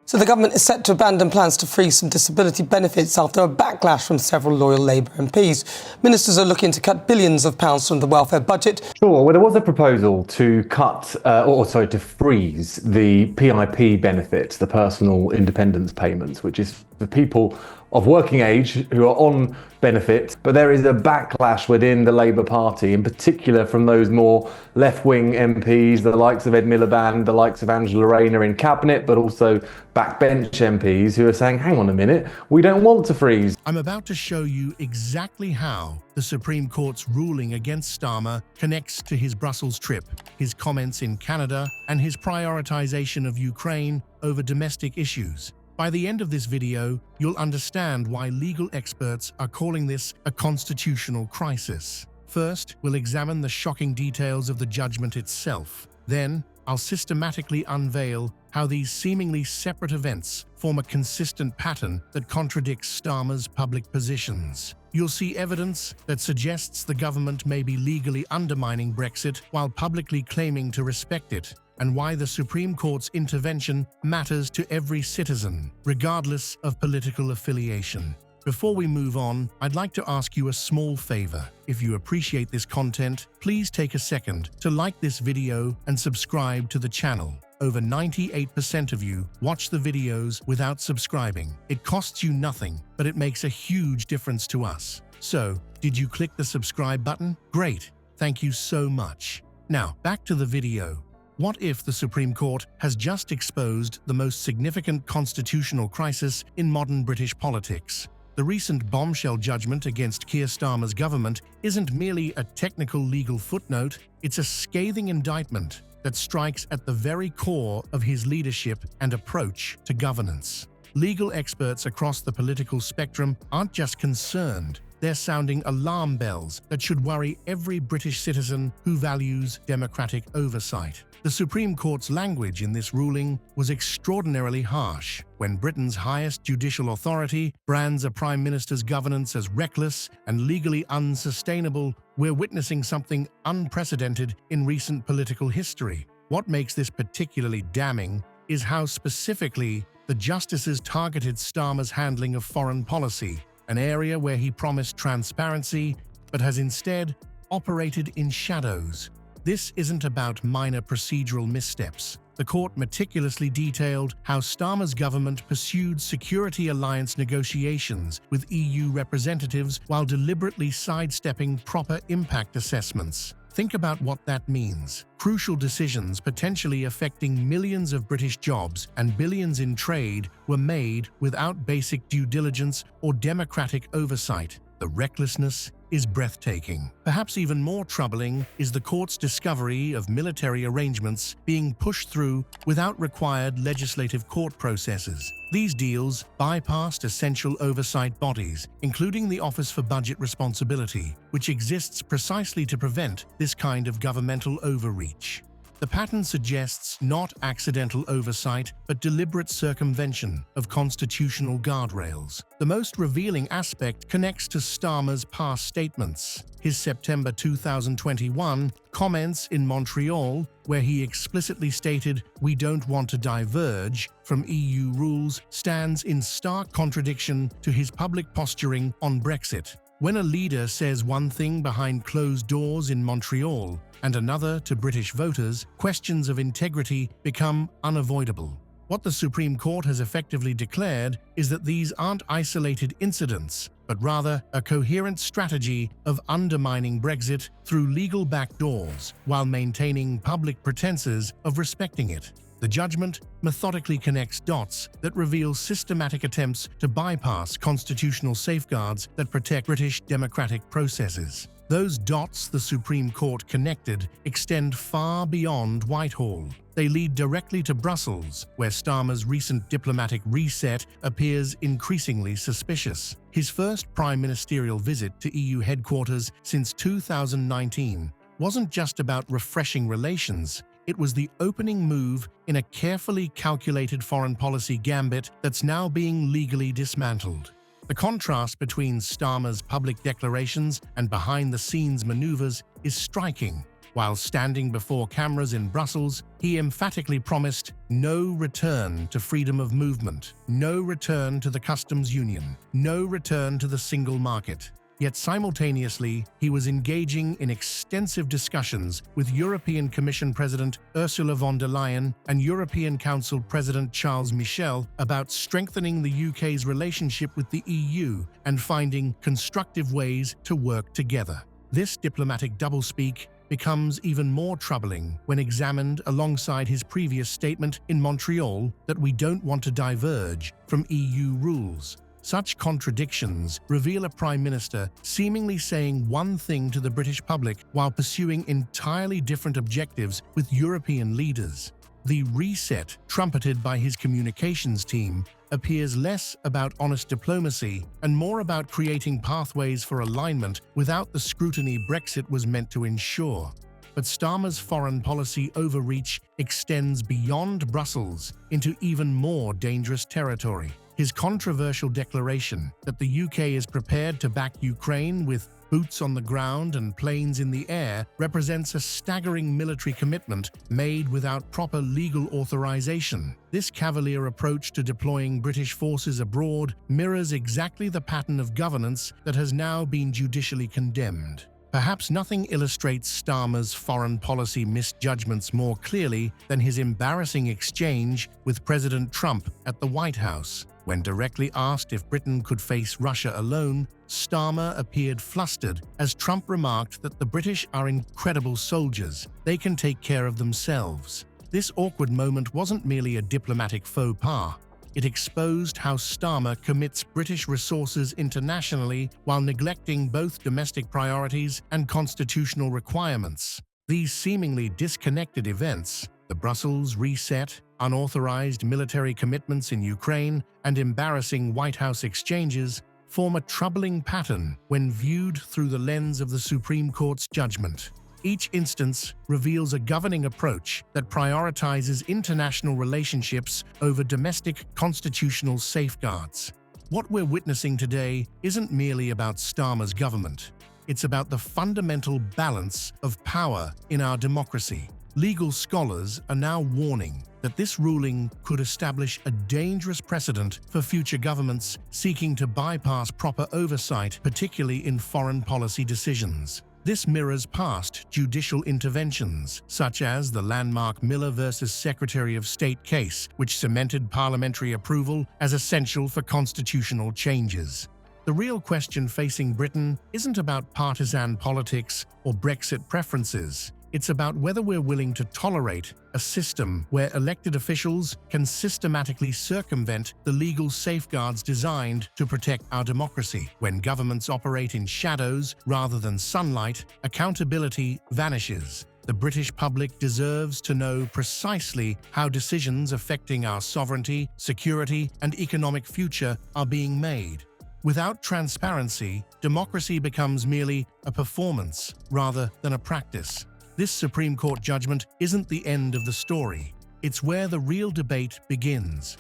So the government is set to abandon plans to freeze some disability benefits after a backlash from several loyal Labour MPs. Ministers are looking to cut billions of pounds from the welfare budget. Sure, well, there was a proposal to to freeze the PIP benefit, the personal independence payments, which is for people of working age who are on benefit, but there is a backlash within the Labour Party, in particular from those more left-wing MPs, the likes of Ed Miliband, the likes of Angela Rayner in Cabinet, but also backbench MPs who are saying, hang on a minute, we don't want to freeze. I'm about to show you exactly how the Supreme Court's ruling against Starmer connects to his Brussels trip, his comments in Canada, and his prioritization of Ukraine over domestic issues. By the end of this video, you'll understand why legal experts are calling this a constitutional crisis. First, we'll examine the shocking details of the judgment itself. Then, I'll systematically unveil how these seemingly separate events form a consistent pattern that contradicts Starmer's public positions. You'll see evidence that suggests the government may be legally undermining Brexit while publicly claiming to respect it, and why the Supreme Court's intervention matters to every citizen, regardless of political affiliation. Before we move on, I'd like to ask you a small favor. If you appreciate this content, please take a second to like this video and subscribe to the channel. Over 98% of you watch the videos without subscribing. It costs you nothing, but it makes a huge difference to us. So, did you click the subscribe button? Great, thank you so much. Now, back to the video. What if the Supreme Court has just exposed the most significant constitutional crisis in modern British politics? The recent bombshell judgment against Keir Starmer's government isn't merely a technical legal footnote, it's a scathing indictment that strikes at the very core of his leadership and approach to governance. Legal experts across the political spectrum aren't just concerned, they're sounding alarm bells that should worry every British citizen who values democratic oversight. The Supreme Court's language in this ruling was extraordinarily harsh. When Britain's highest judicial authority brands a Prime Minister's governance as reckless and legally unsustainable, we're witnessing something unprecedented in recent political history. What makes this particularly damning is how specifically the justices targeted Starmer's handling of foreign policy, an area where he promised transparency but has instead operated in shadows. This isn't about minor procedural missteps. The court meticulously detailed how Starmer's government pursued security alliance negotiations with EU representatives while deliberately sidestepping proper impact assessments. Think about what that means. Crucial decisions potentially affecting millions of British jobs and billions in trade were made without basic due diligence or democratic oversight. The recklessness is breathtaking. Perhaps even more troubling is the court's discovery of military arrangements being pushed through without required legislative court processes. These deals bypassed essential oversight bodies, including the Office for Budget Responsibility, which exists precisely to prevent this kind of governmental overreach. The pattern suggests not accidental oversight, but deliberate circumvention of constitutional guardrails. The most revealing aspect connects to Starmer's past statements. His September 2021 comments in Montreal, where he explicitly stated, "We don't want to diverge from EU rules," stands in stark contradiction to his public posturing on Brexit. When a leader says one thing behind closed doors in Montreal and another to British voters, questions of integrity become unavoidable. What the Supreme Court has effectively declared is that these aren't isolated incidents, but rather a coherent strategy of undermining Brexit through legal backdoors while maintaining public pretenses of respecting it. The judgment methodically connects dots that reveal systematic attempts to bypass constitutional safeguards that protect British democratic processes. Those dots the Supreme Court connected extend far beyond Whitehall. They lead directly to Brussels, where Starmer's recent diplomatic reset appears increasingly suspicious. His first prime ministerial visit to EU headquarters since 2019 wasn't just about refreshing relations. It was the opening move in a carefully calculated foreign policy gambit that's now being legally dismantled. The contrast between Starmer's public declarations and behind-the-scenes maneuvers is striking. While standing before cameras in Brussels, he emphatically promised no return to freedom of movement, no return to the customs union, no return to the single market. Yet simultaneously, he was engaging in extensive discussions with European Commission President Ursula von der Leyen and European Council President Charles Michel about strengthening the UK's relationship with the EU and finding constructive ways to work together. This diplomatic doublespeak becomes even more troubling when examined alongside his previous statement in Montreal that we don't want to diverge from EU rules. Such contradictions reveal a Prime Minister seemingly saying one thing to the British public while pursuing entirely different objectives with European leaders. The reset trumpeted by his communications team appears less about honest diplomacy and more about creating pathways for alignment without the scrutiny Brexit was meant to ensure. But Starmer's foreign policy overreach extends beyond Brussels into even more dangerous territory. His controversial declaration that the UK is prepared to back Ukraine with boots on the ground and planes in the air represents a staggering military commitment made without proper legal authorization. This cavalier approach to deploying British forces abroad mirrors exactly the pattern of governance that has now been judicially condemned. Perhaps nothing illustrates Starmer's foreign policy misjudgments more clearly than his embarrassing exchange with President Trump at the White House. When directly asked if Britain could face Russia alone, Starmer appeared flustered as Trump remarked that the British are incredible soldiers. They can take care of themselves. This awkward moment wasn't merely a diplomatic faux pas. It exposed how Starmer commits British resources internationally while neglecting both domestic priorities and constitutional requirements. These seemingly disconnected events, the Brussels reset, unauthorized military commitments in Ukraine, and embarrassing White House exchanges, form a troubling pattern when viewed through the lens of the Supreme Court's judgment. Each instance reveals a governing approach that prioritizes international relationships over domestic constitutional safeguards. What we're witnessing today isn't merely about Starmer's government. It's about the fundamental balance of power in our democracy. Legal scholars are now warning that this ruling could establish a dangerous precedent for future governments seeking to bypass proper oversight, particularly in foreign policy decisions. This mirrors past judicial interventions, such as the landmark Miller versus Secretary of State case, which cemented parliamentary approval as essential for constitutional changes. The real question facing Britain isn't about partisan politics or Brexit preferences. It's about whether we're willing to tolerate a system where elected officials can systematically circumvent the legal safeguards designed to protect our democracy. When governments operate in shadows rather than sunlight, accountability vanishes. The British public deserves to know precisely how decisions affecting our sovereignty, security, and economic future are being made. Without transparency, democracy becomes merely a performance rather than a practice. This Supreme Court judgment isn't the end of the story. It's where the real debate begins.